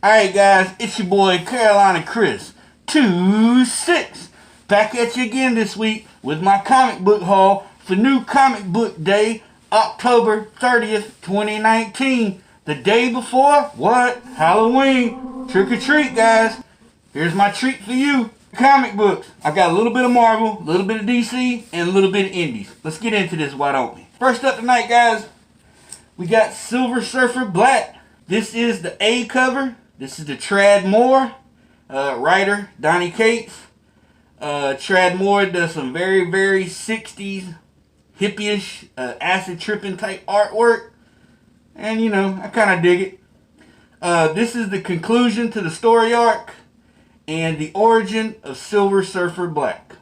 Alright guys, it's your boy CarolinaChris26 back at you again this week with my comic book haul for New Comic Book Day, October 30th, 2019. The day before, what? Halloween. Trick or treat, guys. Here's my treat for you. Comic books. I got a little bit of Marvel, a little bit of DC, and a little bit of Indies. Let's get into this, why don't we? First up tonight, guys, we got Silver Surfer Black. This is the A cover. This is the Tradd Moore, writer Donny Cates. Tradd Moore does some very, very 60s, hippie-ish, acid tripping type artwork. And, you know, I kind of dig it. This is the conclusion to the story arc and the origin of Silver Surfer Black.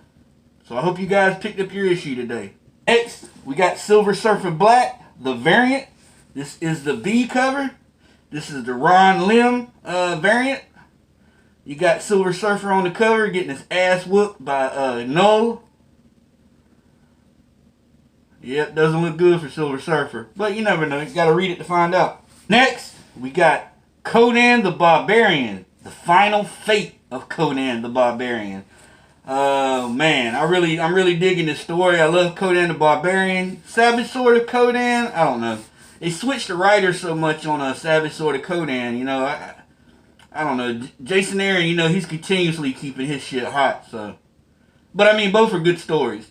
So I hope you guys picked up your issue today. Next, we got Silver Surfer Black, the variant. This is the B cover. This is the Ron Lim variant. You got Silver Surfer on the cover getting his ass whooped by Null. Yep, doesn't look good for Silver Surfer. But you never know. You got to read it to find out. Next, we got Conan the Barbarian. The final fate of Conan the Barbarian. Oh man, I'm really digging this story. I love Conan the Barbarian. Savage Sword of Conan, I don't know. They switched the writers so much on Savage Sword of Conan, you know. I don't know. Jason Aaron, you know, he's continuously keeping his shit hot, so. But I mean, both are good stories.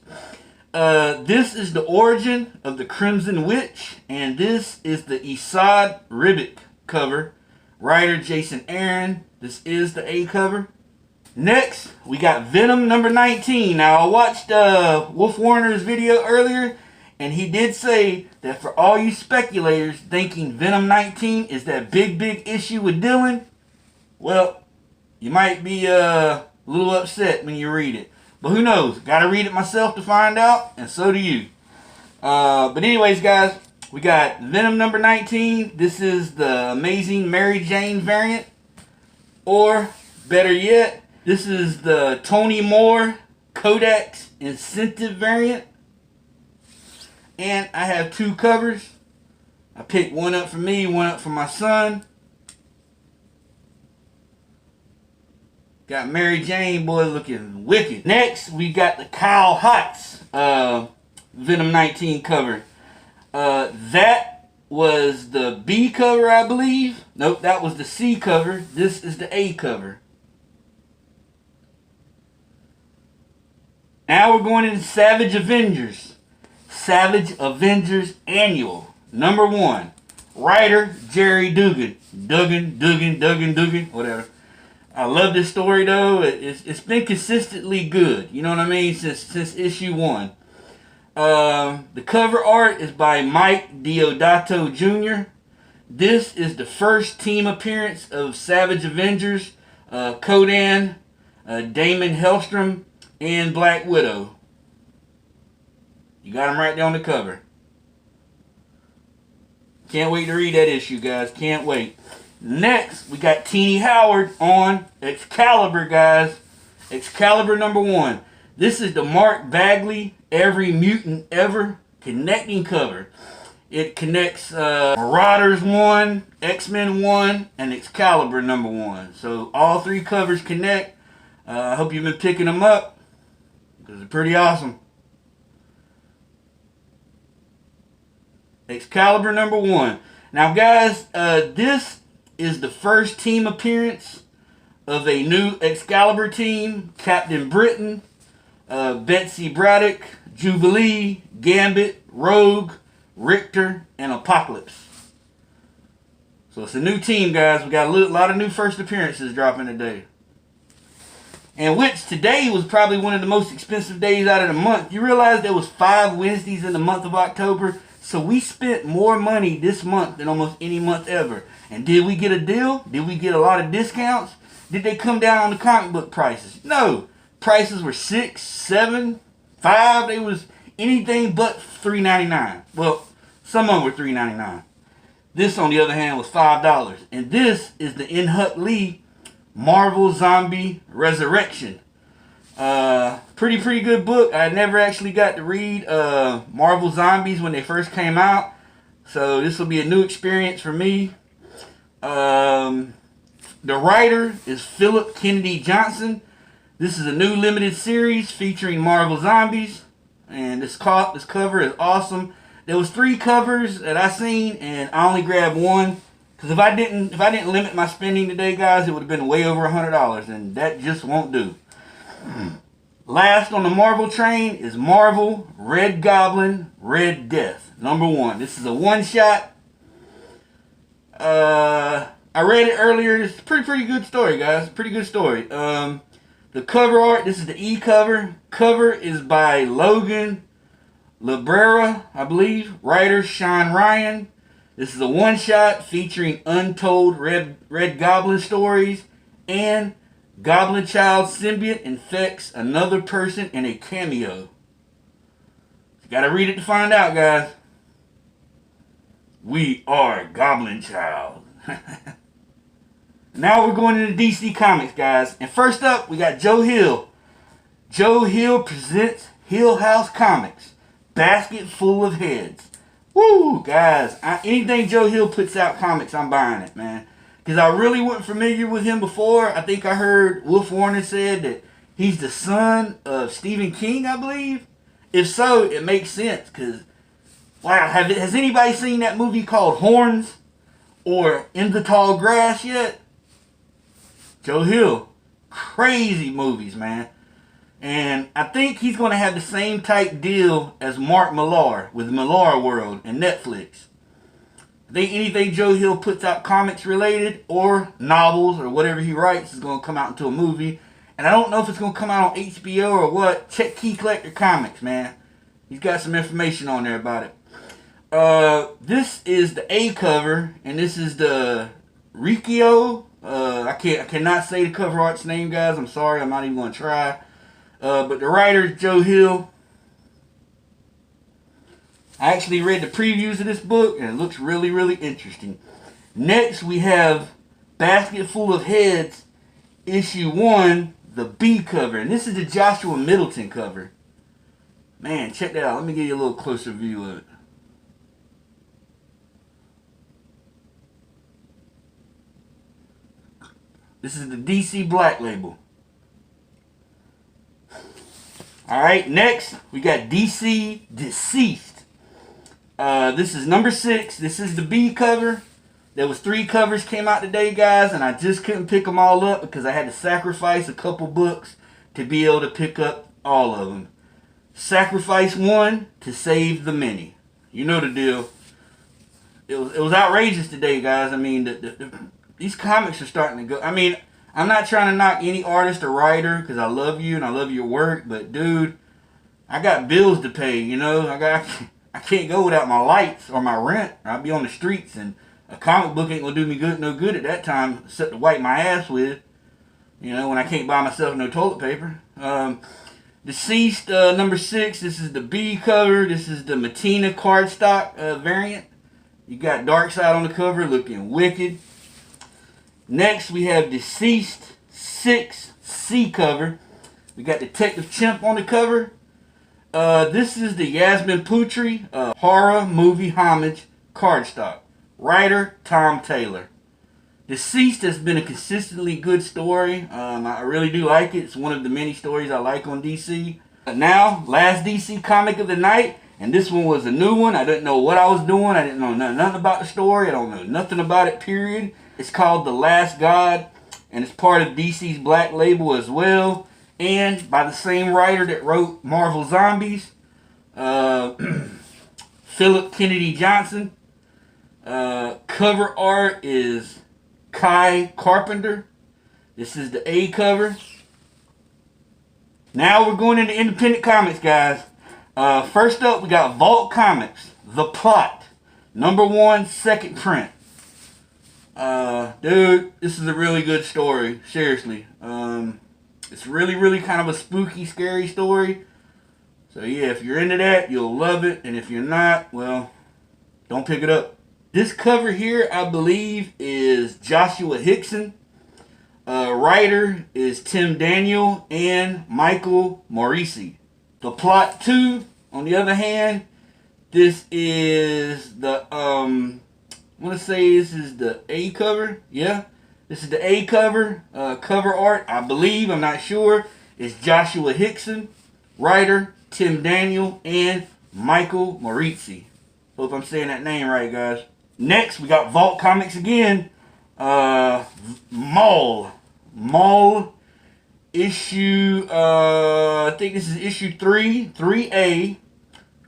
This is the origin of the Crimson Witch, and this is the Esad Ribic cover. Writer Jason Aaron. This is the A cover. Next, we got Venom number 19. Now, I watched Wolf Warner's video earlier, and he did say that for all you speculators thinking Venom 19 is that big issue with Dylan, well, you might be a little upset when you read it. But who knows? Gotta read it myself to find out, and so do you. But anyways, guys, we got Venom number 19. This is the Amazing Mary Jane variant. Or, better yet, this is the Tony Moore Kodak's Incentive variant. And I have two covers. I picked one up for me, one up for my son. Got Mary Jane, boy, looking wicked. Next, we got the Kyle Hotz Venom 19 cover. That was the B cover, I believe. Nope, that was the C cover. This is the A cover. Now we're going into Savage Avengers. Savage Avengers Annual, number 1. Writer, Jerry Dugan. Dugan, whatever. I love this story, though. It's been consistently good. You know what I mean? Since issue 1. The cover art is by Mike Deodato Jr. This is the first team appearance of Savage Avengers, Conan, Damon Hellstrom, and Black Widow. You got them right there on the cover. Can't wait to read that issue, guys. Can't wait. Next, we got Teenie Howard on Excalibur, guys. Excalibur number 1. This is the Mark Bagley Every Mutant Ever connecting cover. It connects Marauders 1, X-Men 1, and Excalibur number 1. So all 3 covers connect. I hope you've been picking them up because they're pretty awesome. Excalibur number 1. Now, guys, this is the first team appearance of a new Excalibur team. Captain Britain, Betsy Braddock, Jubilee, Gambit, Rogue, Richter, and Apocalypse. So it's a new team, guys. We got a lot of new first appearances dropping today. And which today was probably one of the most expensive days out of the month. You realize there was 5 Wednesdays in the month of October? So we spent more money this month than almost any month ever. And did we get a deal? Did we get a lot of discounts? Did they come down on the comic book prices? No. Prices were $6, $7, $5. They was anything but $3.99. Well, some of them were $3.99. This, on the other hand, was $5. And this is the In-Hut Lee Marvel Zombie Resurrection. Pretty good book. I never actually got to read Marvel Zombies when they first came out. So this will be a new experience for me. The writer is Philip Kennedy Johnson. This is a new limited series featuring Marvel Zombies. And this cover is awesome. There was 3 covers that I seen, and I only grabbed one. Because if I didn't limit my spending today, guys, it would have been way over $100. And that just won't do. Last on the Marvel train is Marvel Red Goblin, Red Death. #1. This is a one-shot. I read it earlier. It's a pretty good story, guys. Pretty good story. The cover art, this is the E-cover. Cover is by Logan Librera, I believe. Writer Sean Ryan. This is a one-shot featuring untold Red Goblin stories, and Goblin Child symbiote infects another person in a cameo. You gotta read it to find out, guys. We are Goblin Child. Now we're going into DC Comics, guys. And first up, we got Joe Hill. Joe Hill presents Hill House Comics. Basket Full of Heads. Woo, guys. Anything Joe Hill puts out comics, I'm buying it, man. Because I really wasn't familiar with him before. I think I heard Wolf Warner said that he's the son of Stephen King, I believe. If so, it makes sense. Because, wow, has anybody seen that movie called Horns? Or In the Tall Grass yet? Joe Hill. Crazy movies, man. And I think he's going to have the same type deal as Mark Millar with Millar World and Netflix. I think anything Joe Hill puts out comics related or novels or whatever he writes is going to come out into a movie. And I don't know if it's going to come out on HBO or what. Check Key Collector Comics, man. He's got some information on there about it. This is the A cover, and this is the Riccio. I cannot say the cover art's name, guys. I'm sorry. I'm not even going to try. But the writer is Joe Hill. I actually read the previews of this book, and it looks really, really interesting. Next, we have Basket Full of Heads, issue 1, the B cover. And this is the Joshua Middleton cover. Man, check that out. Let me give you a little closer view of it. This is the DC Black Label. Alright, next we got DC Deceased. This is number 6. This is the B cover. There was 3 covers came out today, guys, and I just couldn't pick them all up because I had to sacrifice a couple books to be able to pick up all of them. Sacrifice one to save the many. You know the deal. It was outrageous today, guys. I mean, these comics are starting to go. I mean, I'm not trying to knock any artist or writer because I love you and I love your work, but dude, I got bills to pay. You know, I can't go without my lights or my rent. Or I'll be on the streets, and a comic book ain't gonna do me no good at that time, except to wipe my ass with. You know, when I can't buy myself no toilet paper. Deceased number 6. This is the B cover. This is the Matina cardstock variant. You got Darkseid on the cover, looking wicked. Next, we have Deceased 6 C cover. We got Detective Chimp on the cover. This is the Yasmin Putri horror movie homage cardstock. Writer, Tom Taylor. Deceased has been a consistently good story. I really do like it. It's one of the many stories I like on DC. Now, last DC comic of the night. And this one was a new one. I didn't know what I was doing. I didn't know nothing about the story. I don't know nothing about it, period. It's called The Last God. And it's part of DC's Black Label as well. And by the same writer that wrote Marvel Zombies. Philip Kennedy Johnson. Cover art is Kai Carpenter. This is the A cover. Now we're going into independent comics, guys. First up, we got Vault Comics, The Plot, number 1, second print. Dude, this is a really good story. Seriously. It's really kind of a spooky, scary story. So yeah, if you're into that, you'll love it. And if you're not, well, don't pick it up. This cover here, I believe, is Joshua Hickson. Writer is Tim Daniel and Michael Morisi. The Plot 2, on the other hand, this is the, I want to say this is the A cover. Yeah. This is the A cover. Cover art, I believe, I'm not sure, is Joshua Hickson. Writer, Tim Daniel and Michael Morizzi. Hope I'm saying that name right, guys. Next, we got Vault Comics again. Maul issue, I think this is issue 3A.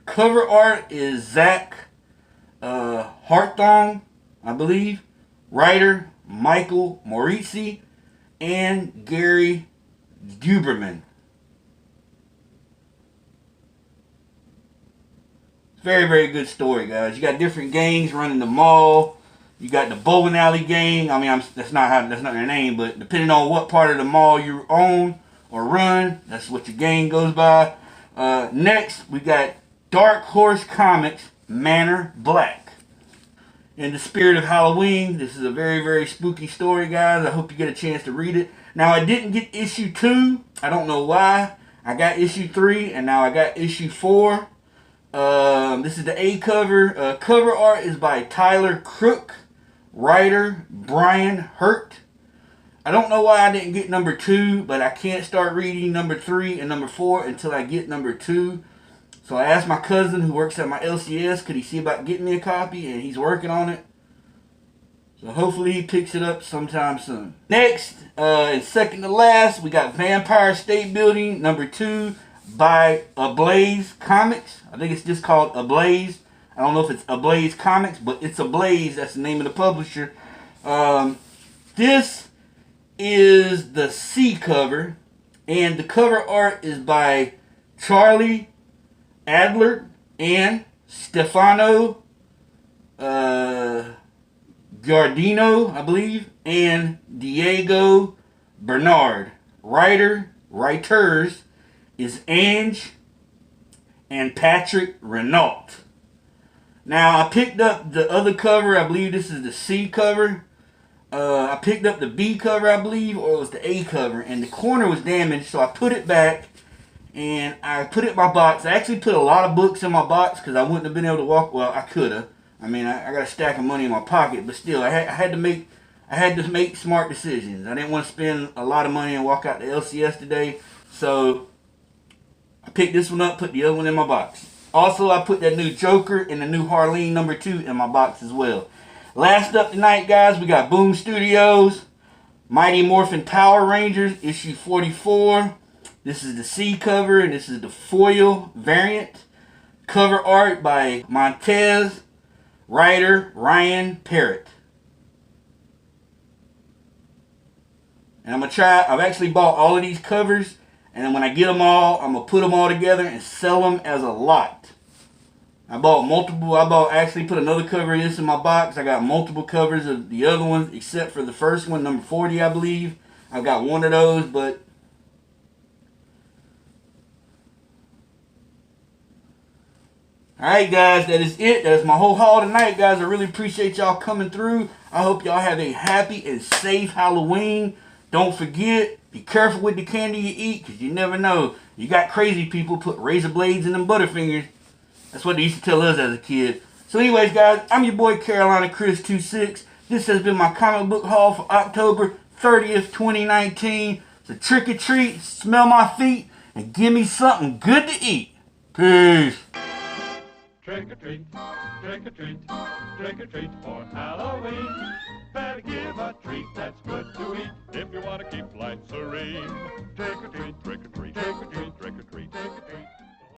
Cover art is Zach Hartong, I believe. Writer, Michael Morizzi and Gary Duberman. Very, very good story, guys. You got different gangs running the mall. You got the bowling alley gang. I mean, that's not their name, but depending on what part of the mall you own or run, that's what your gang goes by. Next, we got Dark Horse Comics, Manor Black. In the spirit of Halloween, this is a very, very spooky story, guys. I hope you get a chance to read it. Now, I didn't get issue 2. I don't know why. I got issue 3, and now I got issue 4. This is the A cover. Cover art is by Tyler Crook. Writer, Brian Hurt. I don't know why I didn't get number 2, but I can't start reading number 3 and number 4 until I get number 2. So I asked my cousin who works at my LCS, could he see about getting me a copy, and he's working on it. So hopefully he picks it up sometime soon. Next, and second to last, we got Vampire State Building, number 2, by Ablaze Comics. I think it's just called Ablaze. I don't know if it's Ablaze Comics, but it's Ablaze. That's the name of the publisher. This is the C cover, and the cover art is by Charlie Adler and Stefano Giardino, I believe, and Diego Bernard. Writers is Ange and Patrick Renault. Now, I picked up the other cover. I believe this is the C cover. I picked up the B cover, I believe, or it was the A cover, and the corner was damaged, so I put it back, and I put it in my box. I actually put a lot of books in my box because I wouldn't have been able to walk. Well, I could have. I mean, I got a stack of money in my pocket, but still, I had to make smart decisions. I didn't want to spend a lot of money and walk out to LCS today, so I picked this one up, put the other one in my box. Also, I put that new Joker and the new Harleen number 2 in my box as well. Last up tonight, guys, we got Boom Studios, Mighty Morphin Power Rangers, issue 44. This is the C cover, and this is the foil variant. Cover art by Montez. Writer, Ryan Parrott. And I've actually bought all of these covers, and then when I get them all, I'm going to put them all together and sell them as a lot. I actually put another cover of this in my box. I got multiple covers of the other ones, except for the first one, number 40, I believe. I've got one of those, but alright, guys, that is it. That's my whole haul tonight, guys. I really appreciate y'all coming through. I hope y'all have a happy and safe Halloween. Don't forget, be careful with the candy you eat, because you never know. You got crazy people put razor blades in them Butterfingers. That's what they used to tell us as a kid. So anyways, guys, I'm your boy CarolinaChris26. This has been my comic book haul for October 30th, 2019. So trick or treat, smell my feet, and give me something good to eat. Peace. Trick or treat, trick or treat, trick or treat for Halloween. Better give a treat that's good to eat if you want to keep life serene. Trick or treat, trick or treat.